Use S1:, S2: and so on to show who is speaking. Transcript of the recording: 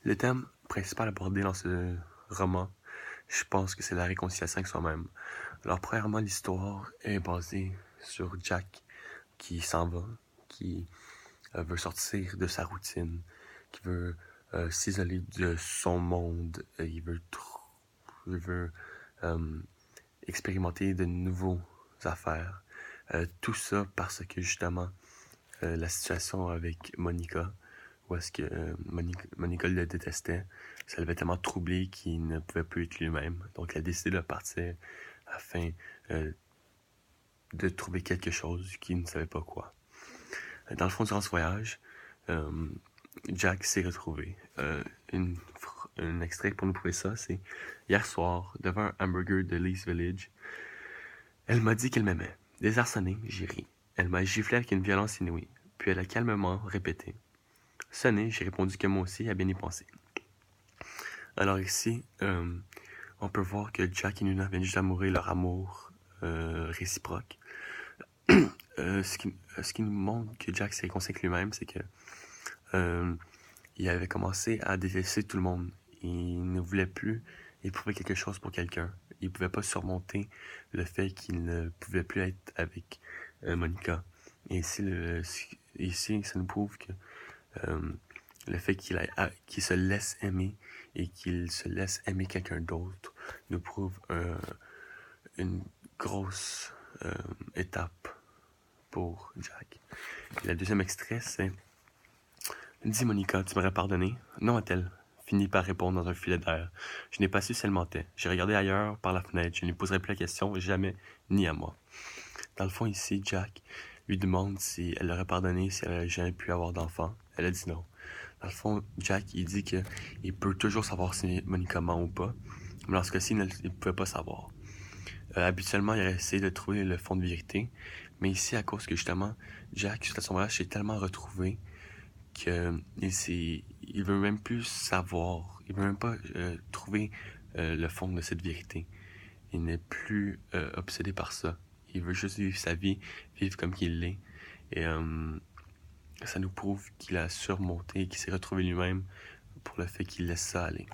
S1: Le thème principal abordé dans ce roman, je pense que c'est la réconciliation avec soi-même. Alors, premièrement, l'histoire est basée sur Jack qui s'en va, qui veut sortir de sa routine, qui veut s'isoler de son monde, il veut euh, expérimenter de nouveaux affaires. Tout ça parce que justement, la situation avec Monica, où est-ce que Monica le détestait, ça l'avait tellement troublé qu'il ne pouvait plus être lui-même. Donc, elle a décidé de partir afin de trouver quelque chose qu'il ne savait pas quoi. Dans le fond, durant ce voyage, euh, Jack s'est retrouvé. Un extrait pour nous prouver ça, c'est hier soir, devant un hamburger de Lee's Village, elle m'a dit qu'elle m'aimait. Désarçonné, j'ai ri. Elle m'a giflé avec une violence inouïe. Puis elle a calmement répété. Sonné, j'ai répondu que moi aussi, à bien y penser. Alors ici, on peut voir que Jack et Nuna viennent juste d'amourer leur amour réciproque. Ce qui nous montre que Jack s'est réconcilié avec lui-même, c'est que il avait commencé à détester tout le monde. Il ne voulait plus éprouver quelque chose pour quelqu'un. Il ne pouvait pas surmonter le fait qu'il ne pouvait plus être avec Monica. Et ici, ça nous prouve que euh, le fait qu'il se laisse aimer et qu'il se laisse aimer quelqu'un d'autre nous prouve une grosse étape pour Jack. Et le deuxième extrait, c'est Dis Monica, tu m'aurais pardonné? Non, a-t-elle fini par répondre dans un filet d'air. Je n'ai pas su si elle mentait. J'ai regardé ailleurs par la fenêtre. Je ne lui poserai plus la question, jamais, ni à moi. Dans le fond, ici, Jack lui demande si elle l'aurait pardonné si elle n'avait jamais pu avoir d'enfant. Elle a dit non. Dans le fond, Jack, il dit qu'il peut toujours savoir si Monica ment ou pas. Mais dans ce cas-ci, il ne pouvait pas savoir. Habituellement, il aurait essayé de trouver le fond de vérité. Mais ici, à cause que justement, Jack, suite à son voyage, s'est tellement retrouvé il veut même plus savoir, il veut même pas trouver le fond de cette vérité. Il n'est plus obsédé par ça. Il veut juste vivre sa vie, vivre comme qu'il l'est. Et ça nous prouve qu'il a surmonté, qu'il s'est retrouvé lui-même pour le fait qu'il laisse ça aller.